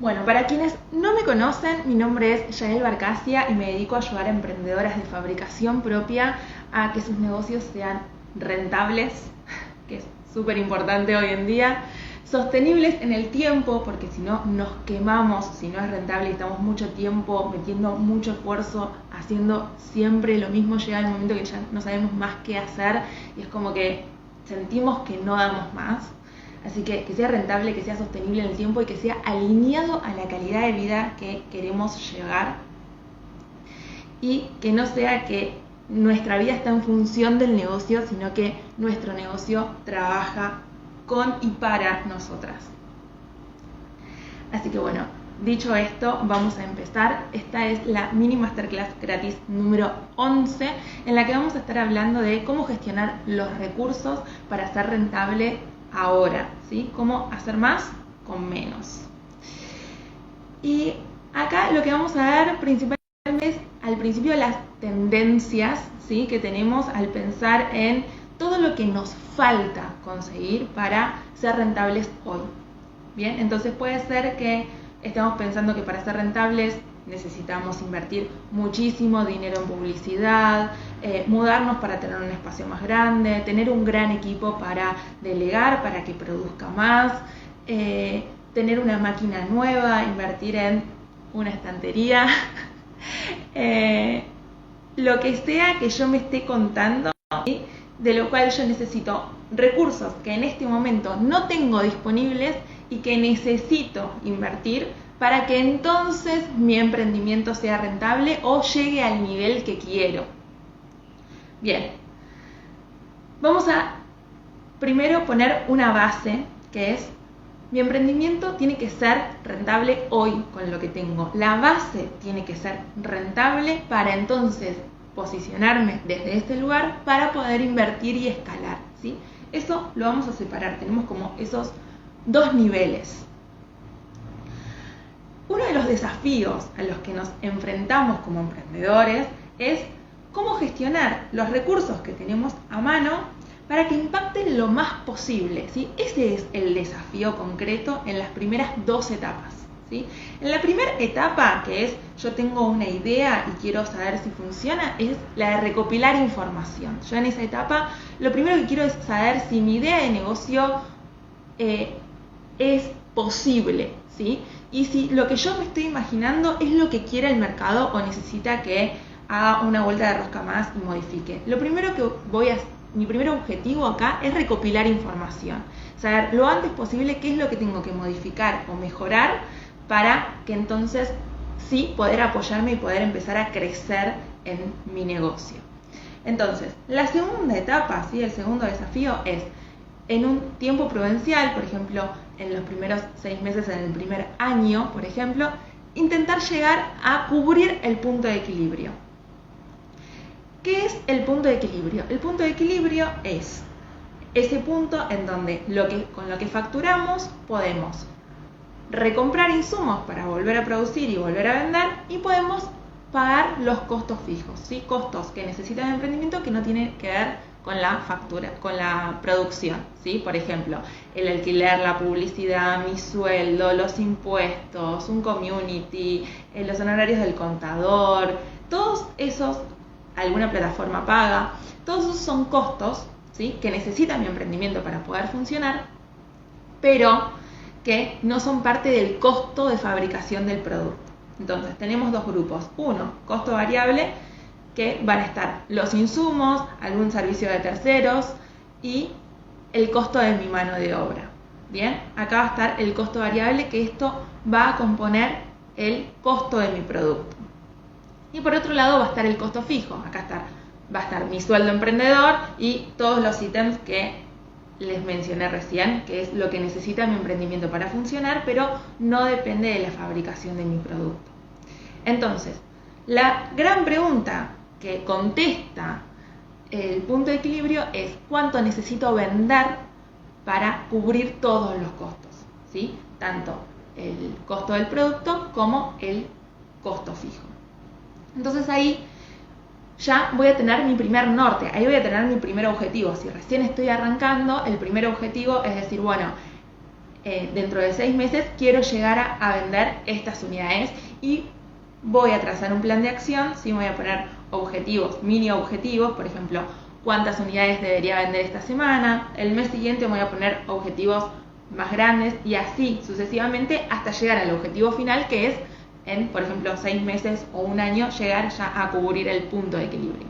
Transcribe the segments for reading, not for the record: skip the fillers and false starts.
Bueno, para quienes no me conocen, mi nombre es Yael Barcacia y me dedico a ayudar a emprendedoras de fabricación propia a que sus negocios sean rentables, que es súper importante hoy en día, sostenibles en el tiempo, porque si no nos quemamos, si no es rentable y estamos mucho tiempo metiendo mucho esfuerzo, haciendo siempre lo mismo, llega el momento que ya no sabemos más qué hacer y es como que sentimos que no damos más. Así que sea rentable, que sea sostenible en el tiempo y que sea alineado a la calidad de vida que queremos llegar. Y que no sea que nuestra vida está en función del negocio, sino que nuestro negocio trabaja con y para nosotras. Así que bueno, dicho esto, vamos a empezar. Esta es la mini masterclass gratis número 11, en la que vamos a estar hablando de cómo gestionar los recursos para ser rentable ahora, ¿sí? Cómo hacer más con menos. Y acá lo que vamos a ver principalmente es al principio las tendencias, ¿sí? Que tenemos al pensar en todo lo que nos falta conseguir para ser rentables hoy. Bien, entonces puede ser que estemos pensando que para ser rentables necesitamos invertir muchísimo dinero en publicidad, mudarnos para tener un espacio más grande, tener un gran equipo para delegar, para que produzca más, tener una máquina nueva, invertir en una estantería, lo que sea que yo me esté contando, ¿sí? De lo cual yo necesito recursos que en este momento no tengo disponibles y que necesito invertir para que entonces mi emprendimiento sea rentable o llegue al nivel que quiero. Bien, vamos a primero poner una base que es: mi emprendimiento tiene que ser rentable hoy con lo que tengo. La base tiene que ser rentable para entonces posicionarme desde este lugar para poder invertir y escalar, ¿sí? Eso lo vamos a separar, tenemos como esos dos niveles. Uno de los desafíos a los que nos enfrentamos como emprendedores es cómo gestionar los recursos que tenemos a mano para que impacten lo más posible, ¿sí? Ese es el desafío concreto en las primeras dos etapas, ¿sí? En la primera etapa, que es yo tengo una idea y quiero saber si funciona, es la de recopilar información. Yo en esa etapa lo primero que quiero es saber si mi idea de negocio es posible, ¿sí? Y si lo que yo me estoy imaginando es lo que quiere el mercado o necesita que haga una vuelta de rosca más y modifique. Lo primero que mi primer objetivo acá es recopilar información, saber lo antes posible qué es lo que tengo que modificar o mejorar para que entonces sí poder apoyarme y poder empezar a crecer en mi negocio. Entonces, la segunda etapa, ¿sí? El segundo desafío es en un tiempo prudencial, por ejemplo, en los primeros 6 meses, en el primer año, por ejemplo, intentar llegar a cubrir el punto de equilibrio. ¿Qué es el punto de equilibrio? El punto de equilibrio es ese punto en donde con lo que facturamos podemos recomprar insumos para volver a producir y volver a vender y podemos pagar los costos fijos, ¿sí? Costos que necesita el emprendimiento que no tienen que ver con la factura, con la producción, ¿sí? Por ejemplo, el alquiler, la publicidad, mi sueldo, los impuestos, un community, los honorarios del contador, todos esos, alguna plataforma paga, todos esos son costos, ¿sí? Que necesita mi emprendimiento para poder funcionar, pero que no son parte del costo de fabricación del producto. Entonces tenemos dos grupos. Uno, costo variable, que van a estar los insumos, algún servicio de terceros y el costo de mi mano de obra. Bien, acá va a estar el costo variable, que esto va a componer el costo de mi producto. Y por otro lado va a estar el costo fijo. Acá va a estar mi sueldo emprendedor y todos los ítems que les mencioné recién, que es lo que necesita mi emprendimiento para funcionar, pero no depende de la fabricación de mi producto. Entonces, la gran pregunta que contesta el punto de equilibrio es cuánto necesito vender para cubrir todos los costos, ¿sí? Tanto el costo del producto como el costo fijo. Entonces ahí ya voy a tener mi primer norte, ahí voy a tener mi primer objetivo. Si recién estoy arrancando, el primer objetivo es decir, bueno, dentro de 6 meses quiero llegar a vender estas unidades y voy a trazar un plan de acción, ¿sí? Voy a poner objetivos, mini objetivos, por ejemplo, cuántas unidades debería vender esta semana, el mes siguiente voy a poner objetivos más grandes y así sucesivamente hasta llegar al objetivo final, que es en, por ejemplo, 6 meses o un año llegar ya a cubrir el punto de equilibrio.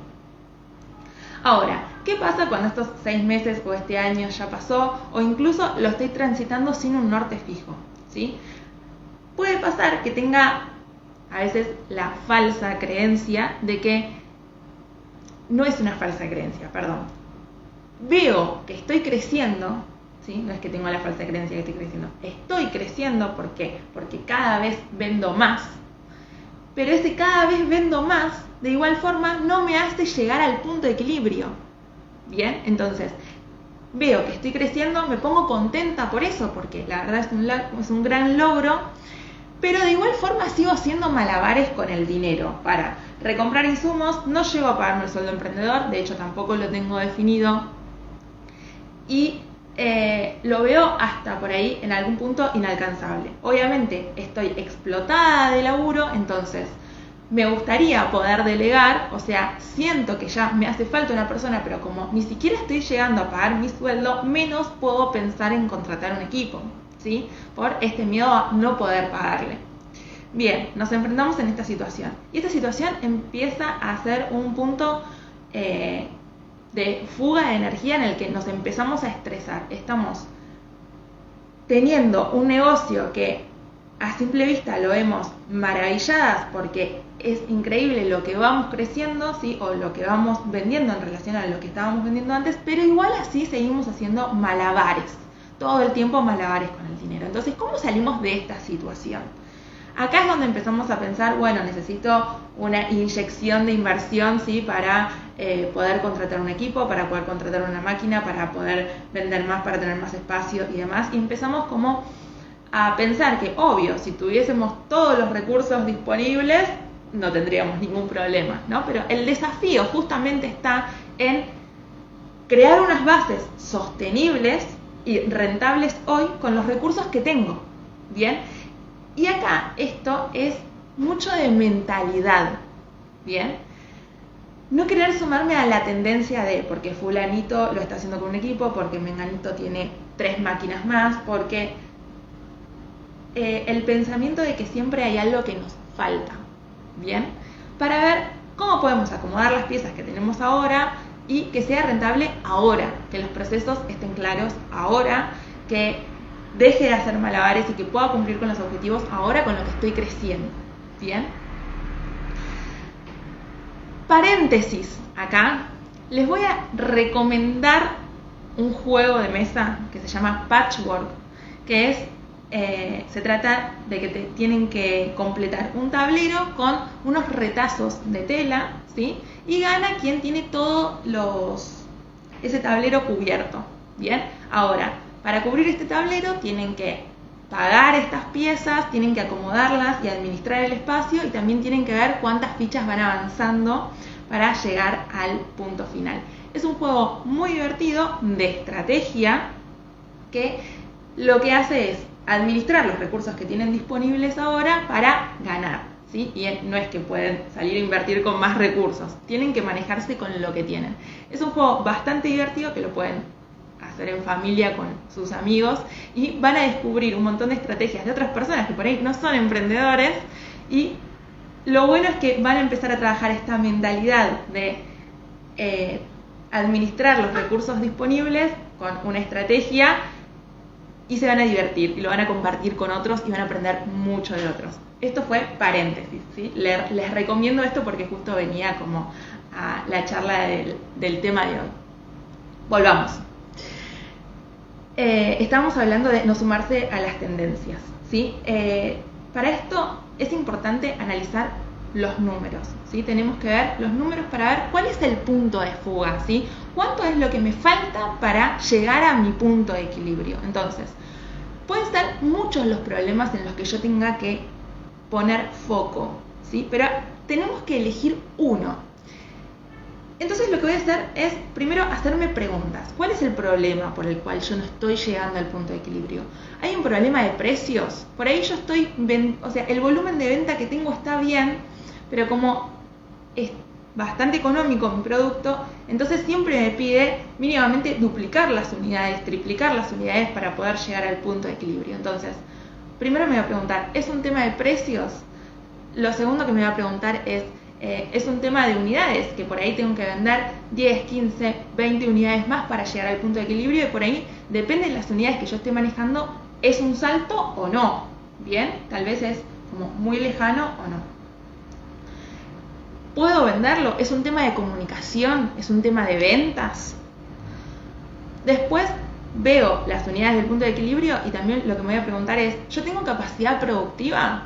Ahora, ¿qué pasa cuando estos 6 meses o este año ya pasó o incluso lo estoy transitando sin un norte fijo? ¿Sí? Puede pasar que tenga a veces la falsa creencia de que, no es una falsa creencia, perdón, veo que estoy creciendo, ¿sí? No es que tengo la falsa creencia que estoy creciendo, estoy creciendo, ¿por qué? Porque cada vez vendo más, pero ese cada vez vendo más, de igual forma, no me hace llegar al punto de equilibrio. Bien, entonces, veo que estoy creciendo, me pongo contenta por eso, porque la verdad es un gran logro, pero de igual forma sigo haciendo malabares con el dinero para recomprar insumos, no llego a pagarme el sueldo emprendedor, de hecho tampoco lo tengo definido, y lo veo hasta por ahí en algún punto inalcanzable. Obviamente estoy explotada de laburo, entonces me gustaría poder delegar, o sea, siento que ya me hace falta una persona, pero como ni siquiera estoy llegando a pagar mi sueldo, menos puedo pensar en contratar un equipo, ¿sí? Por este miedo a no poder pagarle. Bien, nos enfrentamos en esta situación y esta situación empieza a ser un punto de fuga de energía en el que nos empezamos a estresar. Estamos teniendo un negocio que a simple vista lo vemos maravilladas porque es increíble lo que vamos creciendo, ¿sí? O lo que vamos vendiendo en relación a lo que estábamos vendiendo antes, pero igual así seguimos haciendo malabares, todo el tiempo malabares con el dinero. Entonces, ¿cómo salimos de esta situación? Acá es donde empezamos a pensar, bueno, necesito una inyección de inversión, ¿sí? Para poder contratar un equipo, para poder contratar una máquina, para poder vender más, para tener más espacio y demás. Y empezamos como a pensar que, obvio, si tuviésemos todos los recursos disponibles, no tendríamos ningún problema, ¿no? Pero el desafío justamente está en crear unas bases sostenibles y rentables hoy con los recursos que tengo, ¿bien? Y acá esto es mucho de mentalidad, ¿bien? No querer sumarme a la tendencia de porque fulanito lo está haciendo con un equipo, porque menganito tiene 3 máquinas más, porque el pensamiento de que siempre hay algo que nos falta, ¿bien? Para ver cómo podemos acomodar las piezas que tenemos ahora y que sea rentable ahora, que los procesos estén claros ahora, que deje de hacer malabares y que pueda cumplir con los objetivos ahora con lo que estoy creciendo, ¿bien? Paréntesis, acá les voy a recomendar un juego de mesa que se llama Patchwork, que es se trata de que te tienen que completar un tablero con unos retazos de tela, ¿sí? Y gana quien tiene todo ese tablero cubierto, ¿bien? Ahora, para cubrir este tablero tienen que pagar estas piezas, tienen que acomodarlas y administrar el espacio y también tienen que ver cuántas fichas van avanzando para llegar al punto final. Es un juego muy divertido de estrategia que lo que hace es administrar los recursos que tienen disponibles ahora para ganar, ¿sí? Y no es que pueden salir a invertir con más recursos, tienen que manejarse con lo que tienen. Es un juego bastante divertido que lo pueden hacer en familia con sus amigos y van a descubrir un montón de estrategias de otras personas que por ahí no son emprendedores y lo bueno es que van a empezar a trabajar esta mentalidad de administrar los recursos disponibles con una estrategia y se van a divertir y lo van a compartir con otros y van a aprender mucho de otros. Esto fue paréntesis, ¿sí? Les recomiendo esto porque justo venía como a la charla del tema de hoy. Volvamos. Estábamos hablando de no sumarse a las tendencias, ¿sí? Para esto es importante analizar los números, ¿sí? Tenemos que ver los números para ver cuál es el punto de fuga, ¿sí? ¿Cuánto es lo que me falta para llegar a mi punto de equilibrio? Entonces, pueden ser muchos los problemas en los que yo tenga que poner foco, ¿sí? Pero tenemos que elegir uno. Entonces lo que voy a hacer es primero hacerme preguntas. ¿Cuál es el problema por el cual yo no estoy llegando al punto de equilibrio? ¿Hay un problema de precios? Por ahí yo estoy, o sea, el volumen de venta que tengo está bien, pero como es bastante económico mi producto, entonces siempre me pide mínimamente duplicar las unidades, triplicar las unidades para poder llegar al punto de equilibrio. Entonces, primero me voy a preguntar, ¿es un tema de precios? Lo segundo que me voy a preguntar es un tema de unidades, que por ahí tengo que vender 10, 15, 20 unidades más para llegar al punto de equilibrio, y por ahí, depende de las unidades que yo esté manejando, ¿es un salto o no? Bien, tal vez es como muy lejano o no. ¿Puedo venderlo? ¿Es un tema de comunicación? ¿Es un tema de ventas? Después veo las unidades del punto de equilibrio y también lo que me voy a preguntar es, ¿yo tengo capacidad productiva?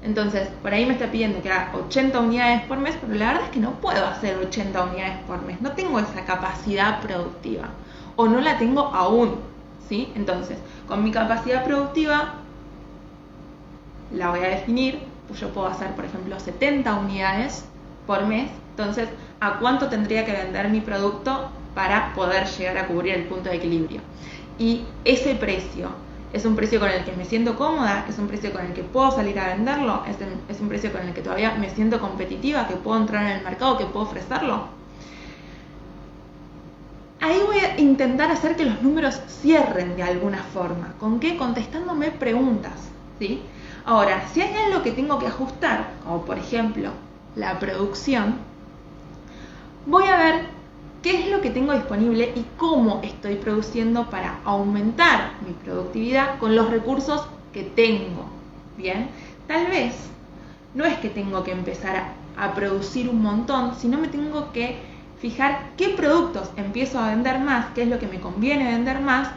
Entonces, por ahí me está pidiendo que haga 80 unidades por mes, pero la verdad es que no puedo hacer 80 unidades por mes. No tengo esa capacidad productiva. O no la tengo aún, ¿sí? Entonces, con mi capacidad productiva, la voy a definir. Pues yo puedo hacer, por ejemplo, 70 unidades por mes. Entonces, ¿a cuánto tendría que vender mi producto para poder llegar a cubrir el punto de equilibrio? Y ese precio, ¿es un precio con el que me siento cómoda? ¿Es un precio con el que puedo salir a venderlo? ¿Es un precio con el que todavía me siento competitiva, que puedo entrar en el mercado, que puedo ofrecerlo? Ahí voy a intentar hacer que los números cierren de alguna forma. ¿Con qué? Contestándome preguntas, ¿sí? Ahora, si hay algo que tengo que ajustar, como por ejemplo la producción, voy a ver qué es lo que tengo disponible y cómo estoy produciendo para aumentar mi productividad con los recursos que tengo. Bien, tal vez no es que tengo que empezar a producir un montón, sino me tengo que fijar qué productos empiezo a vender más, qué es lo que me conviene vender más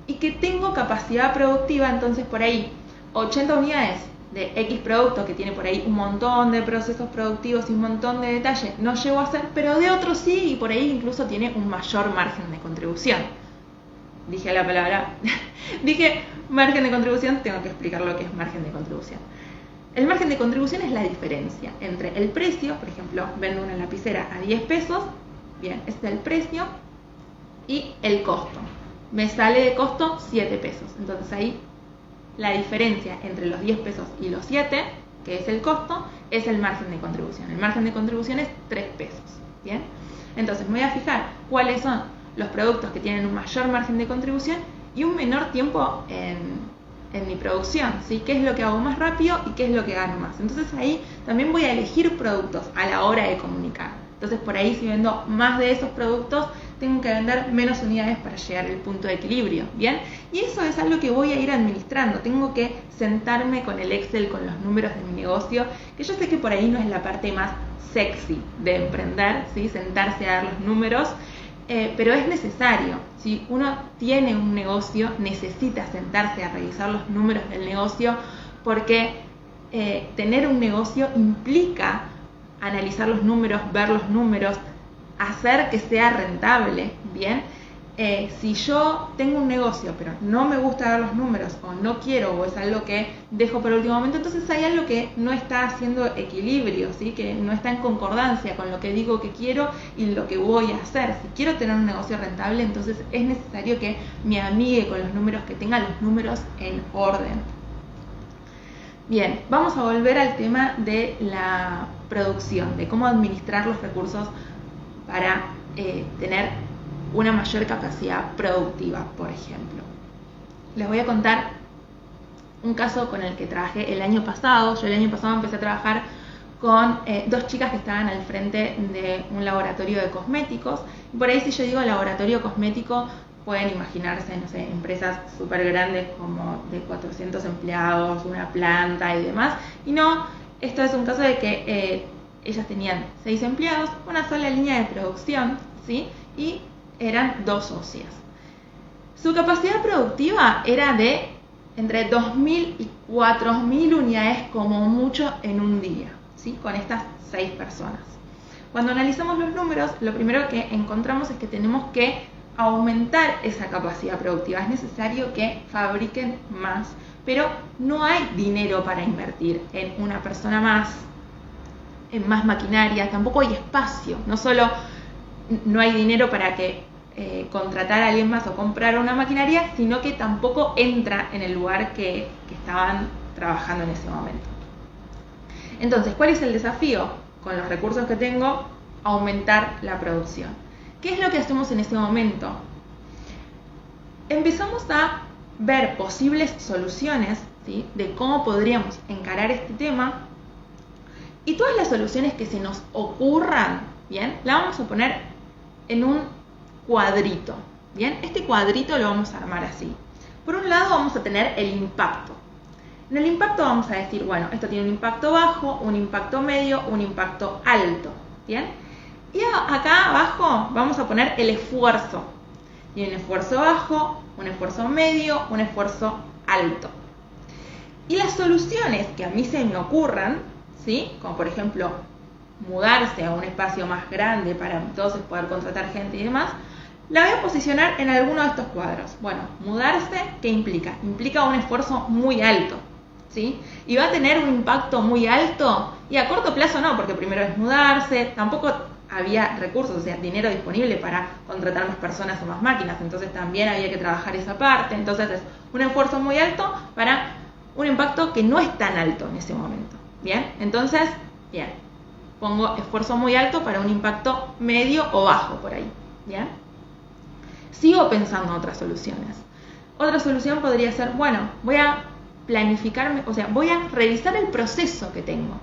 y que tengo capacidad productiva. Entonces por ahí 80 unidades de X producto que tiene por ahí un montón de procesos productivos y un montón de detalles no llego a hacer, pero de otros sí, y por ahí incluso tiene un mayor margen de contribución. Dije la palabra, dije margen de contribución, tengo que explicar lo que es margen de contribución. El margen de contribución es la diferencia entre el precio, por ejemplo, vendo una lapicera a 10 pesos, bien, este es el precio, y el costo. Me sale de costo 7 pesos, entonces ahí la diferencia entre los 10 pesos y los 7, que es el costo, es el margen de contribución. El margen de contribución es 3 pesos. ¿Bien? Entonces me voy a fijar cuáles son los productos que tienen un mayor margen de contribución y un menor tiempo en mi producción, ¿sí? ¿Qué es lo que hago más rápido y qué es lo que gano más? Entonces ahí también voy a elegir productos a la hora de comunicar. Entonces por ahí si vendo más de esos productos, tengo que vender menos unidades para llegar al punto de equilibrio, ¿bien? Y eso es algo que voy a ir administrando. Tengo que sentarme con el Excel, con los números de mi negocio, que yo sé que por ahí no es la parte más sexy de emprender, ¿sí? Sentarse a dar los números, pero es necesario. Si uno tiene un negocio, necesita sentarse a revisar los números del negocio, porque tener un negocio implica analizar los números, ver los números, hacer que sea rentable, ¿bien? Si yo tengo un negocio pero no me gusta ver los números o no quiero o es algo que dejo para el último momento, entonces hay algo que no está haciendo equilibrio, ¿sí? Que no está en concordancia con lo que digo que quiero y lo que voy a hacer. Si quiero tener un negocio rentable, entonces es necesario que me amigue con los números, que tenga los números en orden. Bien, vamos a volver al tema de la producción, de cómo administrar los recursos para tener una mayor capacidad productiva, por ejemplo. Les voy a contar un caso con el que trabajé el año pasado. Yo el año pasado empecé a trabajar con dos chicas que estaban al frente de un laboratorio de cosméticos. Y por ahí si yo digo laboratorio cosmético, pueden imaginarse, no sé, empresas súper grandes como de 400 empleados, una planta y demás. Y no, esto es un caso de que ellas tenían 6 empleados, una sola línea de producción, ¿sí? Y eran 2 socias. Su capacidad productiva era de entre 2.000 y 4.000 unidades como mucho en un día, ¿sí? Con estas 6 personas. Cuando analizamos los números, lo primero que encontramos es que tenemos que aumentar esa capacidad productiva. Es necesario que fabriquen más, pero no hay dinero para invertir en una persona más. más maquinaria, tampoco hay espacio, no solo no hay dinero para que contratar a alguien más o comprar una maquinaria, sino que tampoco entra en el lugar que estaban trabajando en ese momento. Entonces, ¿cuál es el desafío? Con los recursos que tengo, aumentar la producción. ¿Qué es lo que hacemos en ese momento? Empezamos a ver posibles soluciones, ¿sí?, de cómo podríamos encarar este tema, y todas las soluciones que se nos ocurran, ¿bien?, la vamos a poner en un cuadrito, ¿bien? Este cuadrito lo vamos a armar así. Por un lado vamos a tener el impacto. En el impacto vamos a decir, bueno, esto tiene un impacto bajo, un impacto medio, un impacto alto, ¿bien? Y acá abajo vamos a poner el esfuerzo. Tiene un esfuerzo bajo, un esfuerzo medio, un esfuerzo alto. Y las soluciones que a mí se me ocurran, ¿sí?, como por ejemplo mudarse a un espacio más grande para entonces poder contratar gente y demás, la voy a posicionar en alguno de estos cuadros. Bueno, mudarse, ¿qué implica? Implica un esfuerzo muy alto, ¿sí? Y va a tener un impacto muy alto, y a corto plazo no, porque primero es mudarse, tampoco había recursos, o sea, dinero disponible para contratar más personas o más máquinas, entonces también había que trabajar esa parte. Entonces es un esfuerzo muy alto para un impacto que no es tan alto en ese momento, ¿bien? Entonces, bien, pongo esfuerzo muy alto para un impacto medio o bajo por ahí, ¿bien? Sigo pensando en otras soluciones. Otra solución podría ser, bueno, voy a planificarme, o sea, voy a revisar el proceso que tengo.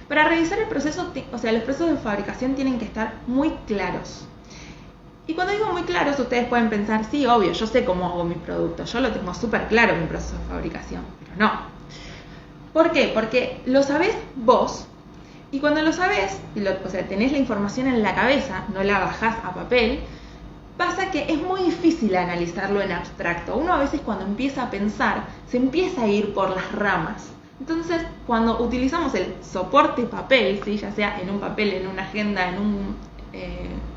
Para revisar el proceso, o sea, los procesos de fabricación tienen que estar muy claros. Y cuando digo muy claros, ustedes pueden pensar, sí, obvio, yo sé cómo hago mis productos, yo lo tengo súper claro mi proceso de fabricación, pero no. ¿Por qué? Porque lo sabés vos, y cuando lo sabés, o sea, tenés la información en la cabeza, no la bajás a papel, pasa que es muy difícil analizarlo en abstracto. Uno a veces cuando empieza a pensar, se empieza a ir por las ramas. Entonces, cuando utilizamos el soporte papel, ¿sí?, ya sea en un papel, en una agenda, en un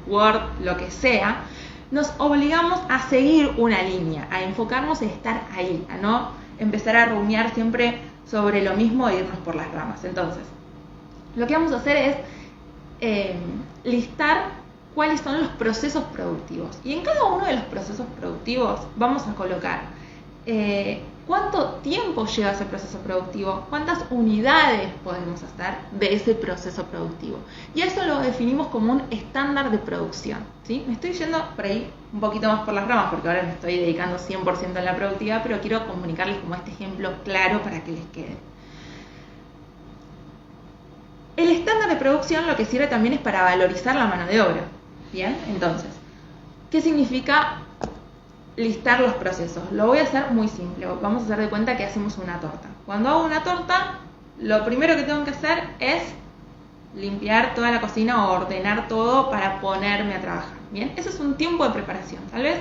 Word, lo que sea, nos obligamos a seguir una línea, a enfocarnos en estar ahí, a no empezar a rumiar siempre sobre lo mismo e irnos por las ramas. Entonces, lo que vamos a hacer es listar cuáles son los procesos productivos. Y en cada uno de los procesos productivos vamos a colocar cuánto tiempo lleva ese proceso productivo, cuántas unidades podemos hacer de ese proceso productivo. Y eso lo definimos como un estándar de producción, ¿sí? Me estoy yendo por ahí un poquito más por las ramas porque ahora me estoy dedicando 100% a la productividad, pero quiero comunicarles como este ejemplo claro para que les quede. El estándar de producción lo que sirve también es para valorizar la mano de obra. Bien, entonces, ¿qué significa listar los procesos? Lo voy a hacer muy simple. Vamos a hacer de cuenta que hacemos una torta. Cuando hago una torta, lo primero que tengo que hacer es limpiar toda la cocina o ordenar todo para ponerme a trabajar. Bien, eso es un tiempo de preparación. Tal vez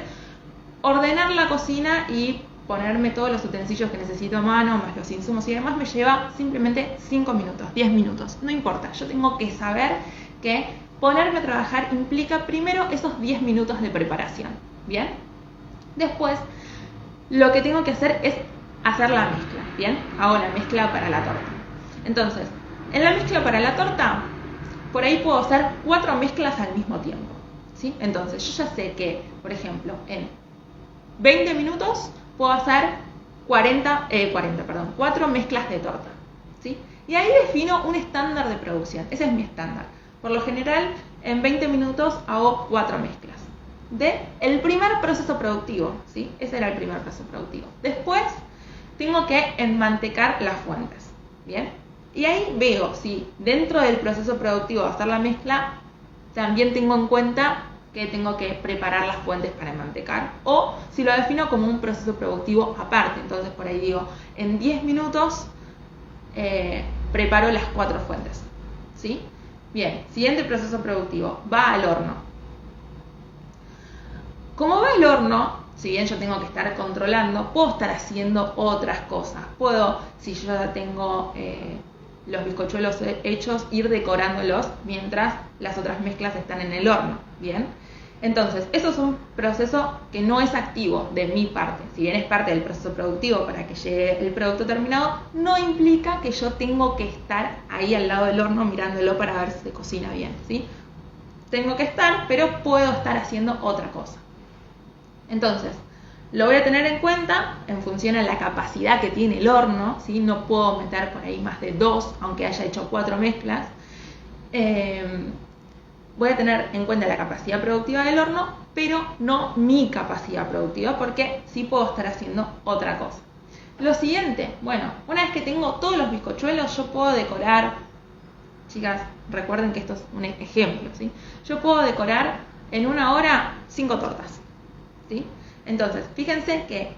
ordenar la cocina y ponerme todos los utensilios que necesito a mano, más los insumos y demás, me lleva simplemente 5 minutos, 10 minutos. No importa, yo tengo que saber que ponerme a trabajar implica primero esos 10 minutos de preparación. Bien, después lo que tengo que hacer es hacer la mezcla. Bien, hago la mezcla para la torta. Entonces, en la mezcla para la torta, por ahí puedo hacer 4 mezclas al mismo tiempo, ¿sí? Entonces, yo ya sé que, por ejemplo, en 20 minutos puedo hacer 4 mezclas de torta, ¿sí? Y ahí defino un estándar de producción. Ese es mi estándar. Por lo general, en 20 minutos hago 4 mezclas de el primer proceso productivo, ¿sí? Ese era el primer proceso productivo. Después tengo que enmantecar las fuentes, ¿bien? Y ahí veo si dentro del proceso productivo de hacer la mezcla también tengo en cuenta que tengo que preparar las fuentes para enmantecar, o si lo defino como un proceso productivo aparte. Entonces por ahí digo, en 10 minutos preparo las 4 fuentes, ¿sí? Bien, siguiente proceso productivo, va al horno. Como va al horno, si bien yo tengo que estar controlando, puedo estar haciendo otras cosas. Puedo, si yo ya tengo los bizcochuelos hechos, ir decorándolos mientras las otras mezclas están en el horno, ¿bien? Entonces, eso es un proceso que no es activo de mi parte. Si bien es parte del proceso productivo para que llegue el producto terminado, no implica que yo tengo que estar ahí al lado del horno mirándolo para ver si se cocina bien, ¿sí? Tengo que estar, pero puedo estar haciendo otra cosa. Entonces, lo voy a tener en cuenta en función a la capacidad que tiene el horno, ¿sí? No puedo meter por ahí más de 2, aunque haya hecho 4 mezclas. Voy a tener en cuenta la capacidad productiva del horno, pero no mi capacidad productiva, porque sí puedo estar haciendo otra cosa. Lo siguiente, bueno, una vez que tengo todos los bizcochuelos, yo puedo decorar, chicas, recuerden que esto es un ejemplo, ¿sí? Yo puedo decorar en 1 hora 5 tortas, ¿sí? Entonces, fíjense que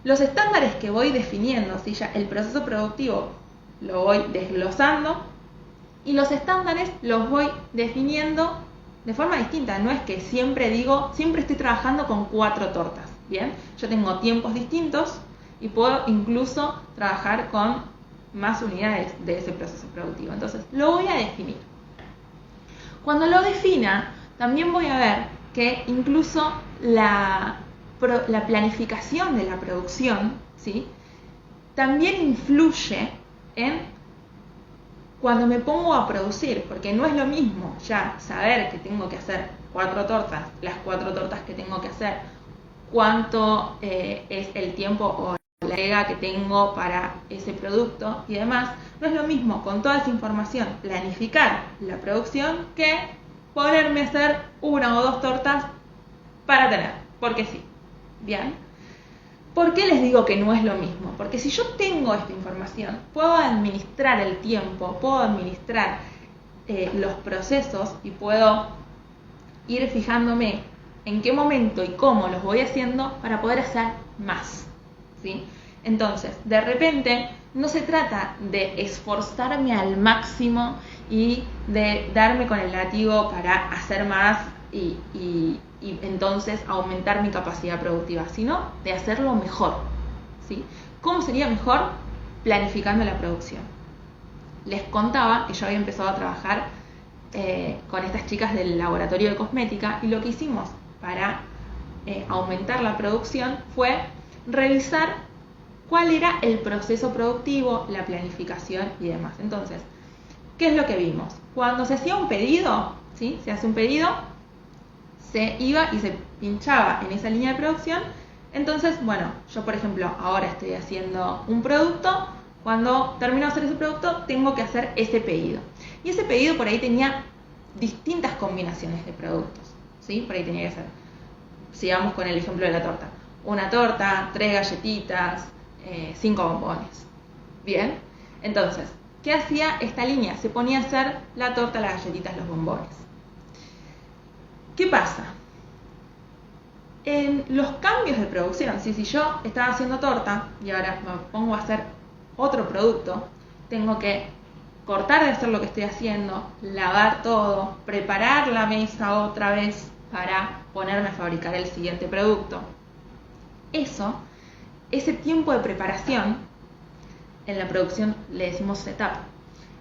los estándares que voy definiendo, ¿sí? Ya el proceso productivo lo voy desglosando, y los estándares los voy definiendo de forma distinta. No es que siempre estoy trabajando con 4 tortas, ¿bien? Yo tengo tiempos distintos y puedo incluso trabajar con más unidades de ese proceso productivo. Entonces, lo voy a definir. Cuando lo defina, también voy a ver que incluso la planificación de la producción, ¿sí? También influye en cuando me pongo a producir, porque no es lo mismo ya saber que tengo que hacer 4 tortas, las 4 tortas que tengo que hacer, cuánto es el tiempo o la entrega que tengo para ese producto y demás. No es lo mismo con toda esa información planificar la producción que ponerme a hacer 1 o 2 tortas para tener, porque sí. Bien. ¿Por qué les digo que no es lo mismo? Porque si yo tengo esta información, puedo administrar el tiempo, puedo administrar los procesos y puedo ir fijándome en qué momento y cómo los voy haciendo para poder hacer más, ¿sí? Entonces, de repente, no se trata de esforzarme al máximo y de darme con el látigo para hacer más y entonces aumentar mi capacidad productiva, sino de hacerlo mejor, ¿sí? ¿Cómo sería mejor? Planificando la producción. Les contaba que yo había empezado a trabajar con estas chicas del laboratorio de cosmética, y lo que hicimos para aumentar la producción fue revisar cuál era el proceso productivo, la planificación y demás. Entonces, ¿qué es lo que vimos? Cuando se hacía un pedido, ¿sí? Se hace un pedido, se iba y se pinchaba en esa línea de producción. Entonces, bueno, yo por ejemplo ahora estoy haciendo un producto. Cuando termino de hacer ese producto, tengo que hacer ese pedido. Y ese pedido por ahí tenía distintas combinaciones de productos, ¿sí? Por ahí tenía que ser, sigamos con el ejemplo de la torta, 1 torta, 3 galletitas, 5 bombones. Bien, entonces, ¿qué hacía esta línea? Se ponía a hacer la torta, las galletitas, los bombones. ¿Qué pasa? En los cambios de producción, si yo estaba haciendo torta y ahora me pongo a hacer otro producto, tengo que cortar de hacer lo que estoy haciendo, lavar todo, preparar la mesa otra vez para ponerme a fabricar el siguiente producto. Ese tiempo de preparación, en la producción le decimos setup,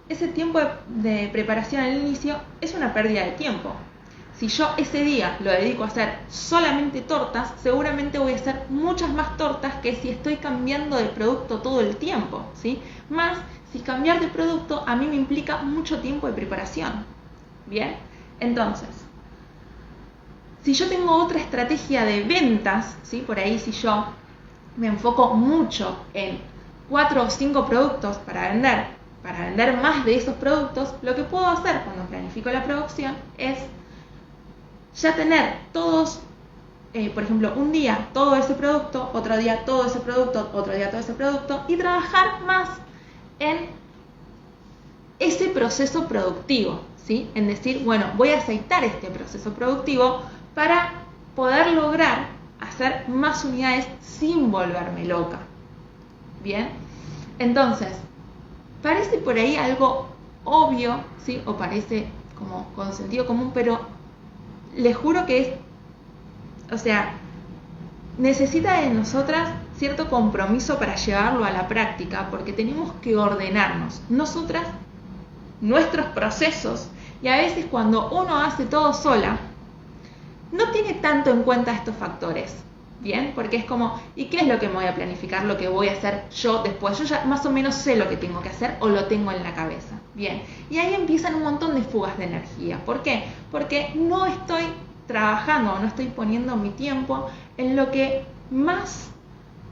ese tiempo de preparación al inicio es una pérdida de tiempo. Si yo ese día lo dedico a hacer solamente tortas, seguramente voy a hacer muchas más tortas que si estoy cambiando de producto todo el tiempo, ¿sí? Más si cambiar de producto a mí me implica mucho tiempo de preparación. Bien, entonces, si yo tengo otra estrategia de ventas, ¿sí? Por ahí si yo me enfoco mucho en 4 o 5 productos para vender más de esos productos, lo que puedo hacer cuando planifico la producción es ya tener todos, por ejemplo, un día todo ese producto, otro día todo ese producto, otro día todo ese producto, y trabajar más en ese proceso productivo, ¿sí? En decir, bueno, voy a aceitar este proceso productivo para poder lograr hacer más unidades sin volverme loca. Bien, entonces, parece por ahí algo obvio, ¿sí? O parece como con sentido común, pero les juro que necesita de nosotras cierto compromiso para llevarlo a la práctica, porque tenemos que ordenarnos nosotras, nuestros procesos, y a veces cuando uno hace todo sola, no tiene tanto en cuenta estos factores. Bien, porque es como, ¿y qué es lo que me voy a planificar? Lo que voy a hacer yo después. Yo ya más o menos sé lo que tengo que hacer o lo tengo en la cabeza. Bien, y ahí empiezan un montón de fugas de energía. ¿Por qué? Porque no estoy trabajando, no estoy poniendo mi tiempo en lo que más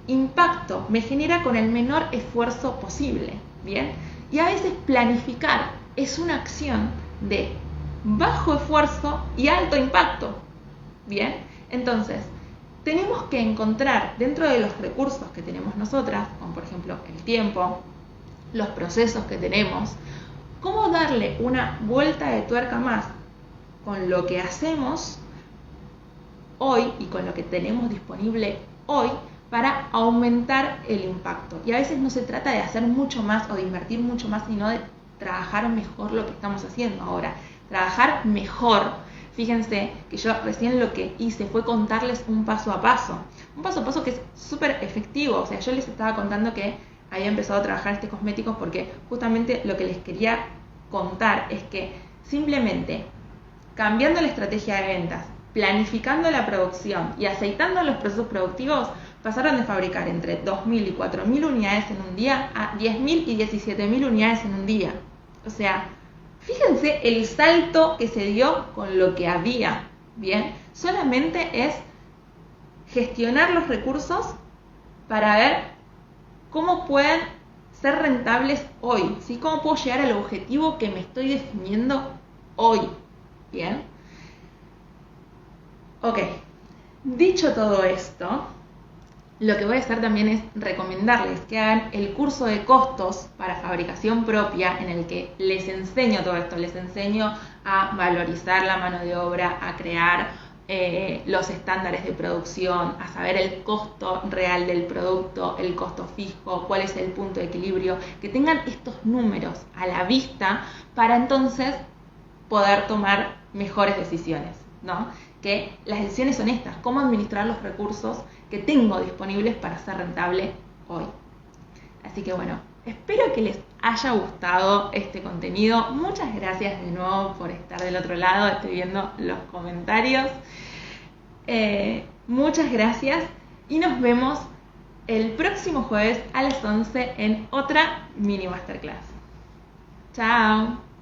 impacto me genera con el menor esfuerzo posible. Bien, y a veces planificar es una acción de bajo esfuerzo y alto impacto. Bien, entonces tenemos que encontrar dentro de los recursos que tenemos nosotras, como por ejemplo el tiempo, los procesos que tenemos, cómo darle una vuelta de tuerca más con lo que hacemos hoy y con lo que tenemos disponible hoy para aumentar el impacto. Y a veces no se trata de hacer mucho más o de invertir mucho más, sino de trabajar mejor lo que estamos haciendo ahora. Trabajar mejor. Fíjense que yo recién lo que hice fue contarles un paso a paso que es súper efectivo. O sea, yo les estaba contando que había empezado a trabajar este cosmético porque justamente lo que les quería contar es que simplemente cambiando la estrategia de ventas, planificando la producción y aceitando los procesos productivos, pasaron de fabricar entre 2.000 y 4.000 unidades en un día a 10.000 y 17.000 unidades en un día. O sea, fíjense el salto que se dio con lo que había, ¿bien? Solamente es gestionar los recursos para ver cómo pueden ser rentables hoy, ¿sí? Cómo puedo llegar al objetivo que me estoy definiendo hoy, ¿bien? Ok, dicho todo esto, lo que voy a hacer también es recomendarles que hagan el curso de costos para fabricación propia en el que les enseño todo esto, les enseño a valorizar la mano de obra, a crear los estándares de producción, a saber el costo real del producto, el costo fijo, cuál es el punto de equilibrio, que tengan estos números a la vista para entonces poder tomar mejores decisiones, ¿no? Que las decisiones son estas, cómo administrar los recursos que tengo disponibles para ser rentable hoy. Así que bueno, espero que les haya gustado este contenido. Muchas gracias de nuevo por estar del otro lado, estoy viendo los comentarios. Muchas gracias y nos vemos el próximo jueves a las 11 en otra mini masterclass. Chao.